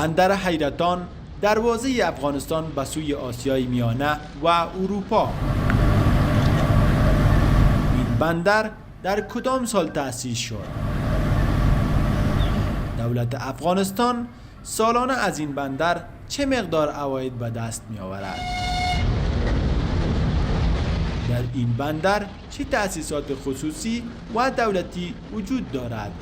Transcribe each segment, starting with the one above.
بندر حیرتان دروازه افغانستان به سوی آسیای میانه و اروپا. این بندر در کدام سال تأسیس شد؟ دولت افغانستان سالانه از این بندر چه مقدار عواید به دست می آورد؟ در این بندر چه تأسیسات خصوصی و دولتی وجود دارد؟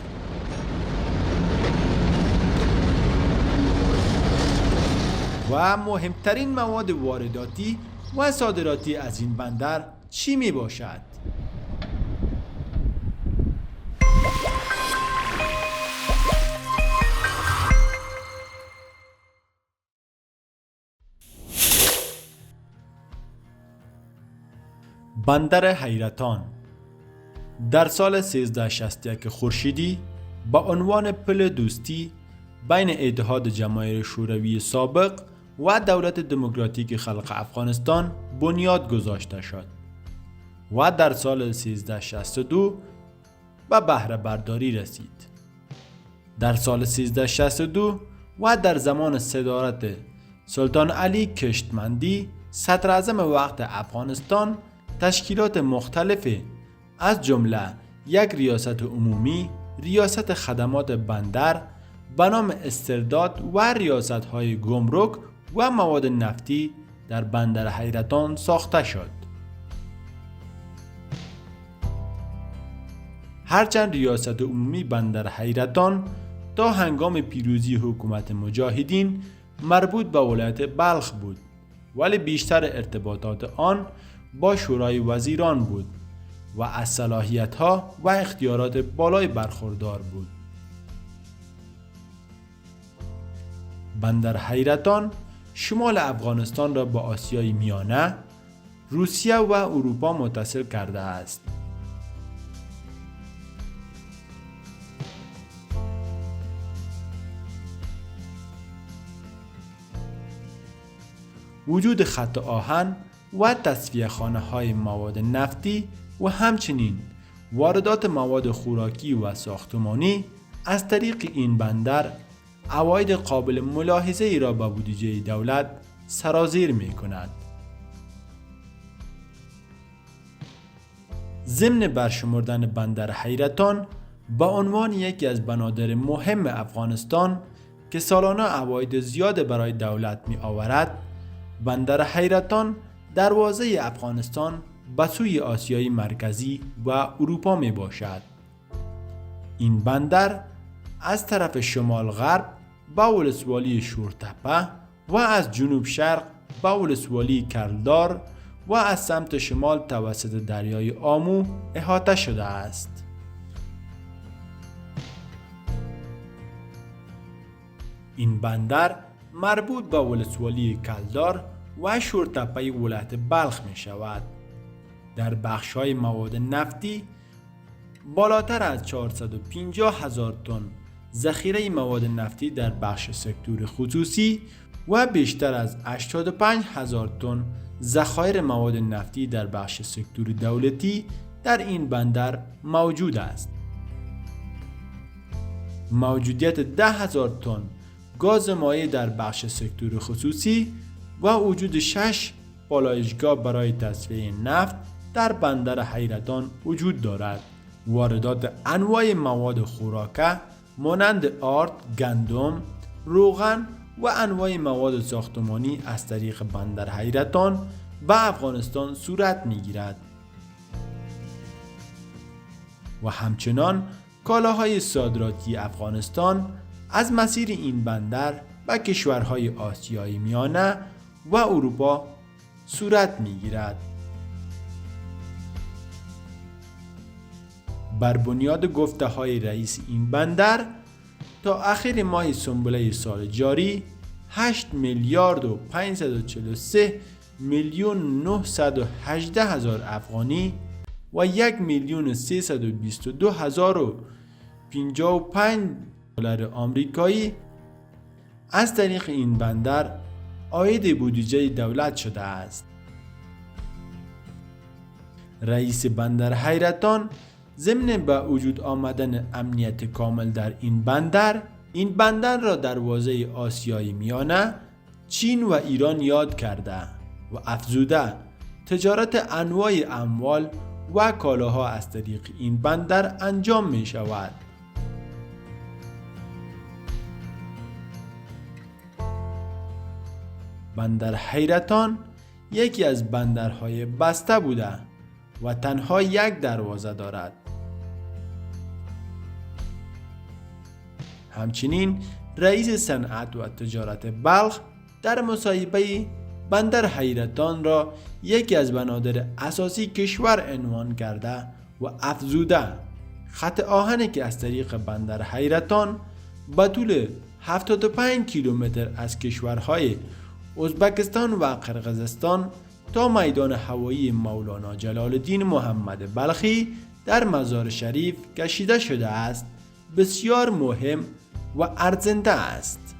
و مهمترین مواد وارداتی و صادراتی از این بندر چی می باشد؟ بندر حیرتان در سال 1361 خورشیدی با عنوان پل دوستی بین اتحاد جماهیر شوروی سابق و دولت دموکراتیک خلق افغانستان بنیاد گذاشته شد و در سال 1362 به بهره برداری رسید. در سال 1362 و در زمان صدارت سلطان علی کشتمندی صدر اعظم وقت افغانستان تشکیلات مختلف از جمله یک ریاست عمومی، ریاست خدمات بندر به نام استرداد و ریاست‌های گمرک و مواد نفتی در بندر حیرتان ساخته شد. هرچند ریاست عمومی بندر حیرتان تا هنگام پیروزی حکومت مجاهدین مربوط به ولایت بلخ بود، ولی بیشتر ارتباطات آن با شورای وزیران بود و از صلاحیت‌ها و اختیارات بالای برخوردار بود. بندر حیرتان شمال افغانستان را با آسیای میانه، روسیه و اروپا متصل کرده است. وجود خط آهن و تصفیه خانه های مواد نفتی و همچنین واردات مواد خوراکی و ساختمانی از طریق این بندر عواید قابل ملاحظه ای را به بودجه دولت سرازیر می کند. ضمن برشمردن بندر حیرتان به عنوان یکی از بنادر مهم افغانستان که سالانه عواید زیاد برای دولت می آورد، بندر حیرتان دروازه افغانستان به سوی آسیای مرکزی و اروپا می باشد. این بندر از طرف شمال غرب به ولسوالی شورتپه و از جنوب شرق به ولسوالی کرلدار و از سمت شمال توسط دریای آمو احاطه شده است. این بندر مربوط به ولسوالی کلدار و شورتپه ولایت بلخ می شود. در بخش‌های مواد نفتی بالاتر از 450,000 تن ذخیره مواد نفتی در بخش سکتور خصوصی و بیشتر از 85,000 تن ذخایر مواد نفتی در بخش سکتور دولتی در این بندر موجود است. موجودیت 10,000 تن گاز مایع در بخش سکتور خصوصی و وجود 6 پالایشگاه برای تصفیه نفت در بندر حیرتان وجود دارد. واردات انواع مواد خوراکه مانند آرد، گندم، روغن و انواع مواد ساختمانی از طریق بندر حیرتان به افغانستان صورت می‌گیرد و همچنان کالاهای صادراتی افغانستان از مسیر این بندر به کشورهای آسیای میانه و اروپا صورت می‌گیرد. بر بنیاد گفته‌های رئیس این بندر تا آخر ماه سنبله سال جاری 8 میلیارد و 543 میلیون 918 هزار افغانی و 1 میلیون 322 هزار و 55 دلار آمریکایی از طریق این بندر عاید بودجه دولت شده است. رئیس بندر حیرتان ضمن به وجود آمدن امنیت کامل در این بندر این بندر را دروازه آسیای میانه، چین و ایران یاد کرده و افزوده تجارت انواع اموال و کالاها از طریق این بندر انجام می شود. بندر حیرتان یکی از بندرهای بسته بوده و تنها یک دروازه دارد. همچنین رئیس صنعت و تجارت بلخ در مصاحبه بندر حیرتان را یکی از بنادر اساسی کشور عنوان کرده و افزوده خط آهنی که از طریق بندر حیرتان به طول 75 کیلومتر از کشورهای ازبکستان و قرقیزستان تا میدان هوایی مولانا جلال الدین محمد بلخی در مزار شریف کشیده شده است بسیار مهم و ارزنده است.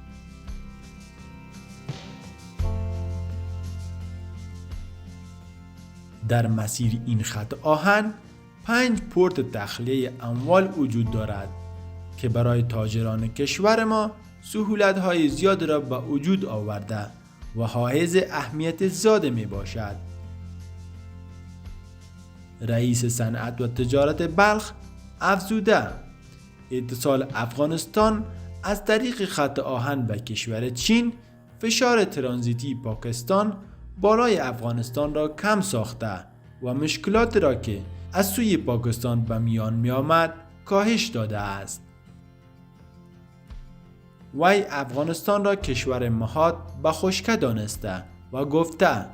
در مسیر این خط آهن 5 پورت تخلیه اموال وجود دارد که برای تاجران کشور ما سهولت‌های زیاد را به وجود آورده و حائز اهمیت زیاد می باشد. رئیس صنعت و تجارت بلخ افزوده اتصال افغانستان از طریق خط آهن به کشور چین فشار ترانزیتی پاکستان بالای افغانستان را کم ساخته و مشکلات را که از سوی پاکستان به میان می آمد کاهش داده است. وی افغانستان را کشور مهاد به خشکه دانسته و گفته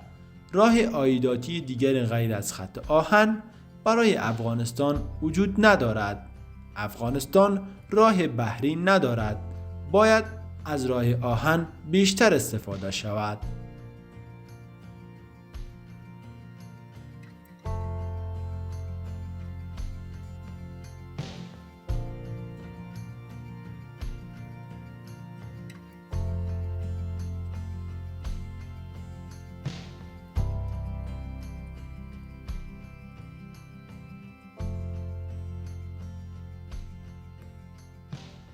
راه عایداتی دیگر غیر از خط آهن برای افغانستان وجود ندارد. افغانستان راه بحری ندارد. باید از راه آهن بیشتر استفاده شود.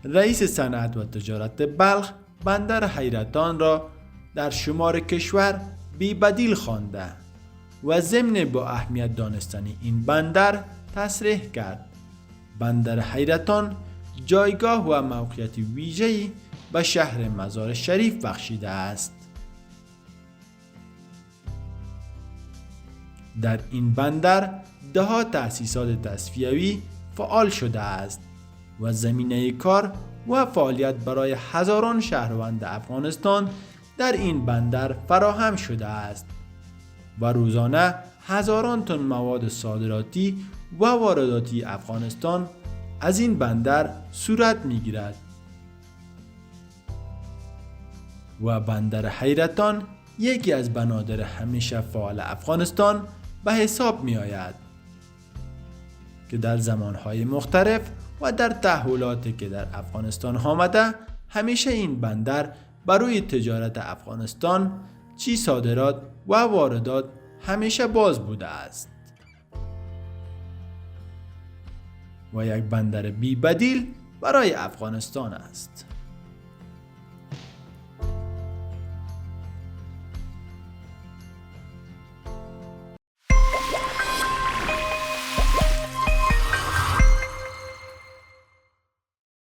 رئیس صنعت و تجارت بلخ بندر حیرتان را در شمار کشور بی بدیل خوانده و ضمن با اهمیت دانستن این بندر تصریح کرد. بندر حیرتان جایگاه و موقعیت ویژه‌ای به شهر مزار شریف بخشیده است. در این بندر ده‌ها تأسیسات تصفیه‌ای فعال شده است و زمینه کار و فعالیت برای هزاران شهروند افغانستان در این بندر فراهم شده است و روزانه هزاران تن مواد صادراتی و وارداتی افغانستان از این بندر صورت می‌گیرد و بندر حیرتان یکی از بنادر همیشه فعال افغانستان به حساب می آید که در زمانهای مختلف و در تحولاتی که در افغانستان آمده همیشه این بندر برای تجارت افغانستان چی صادرات و واردات همیشه باز بوده است و یک بندر بی بدیل برای افغانستان است.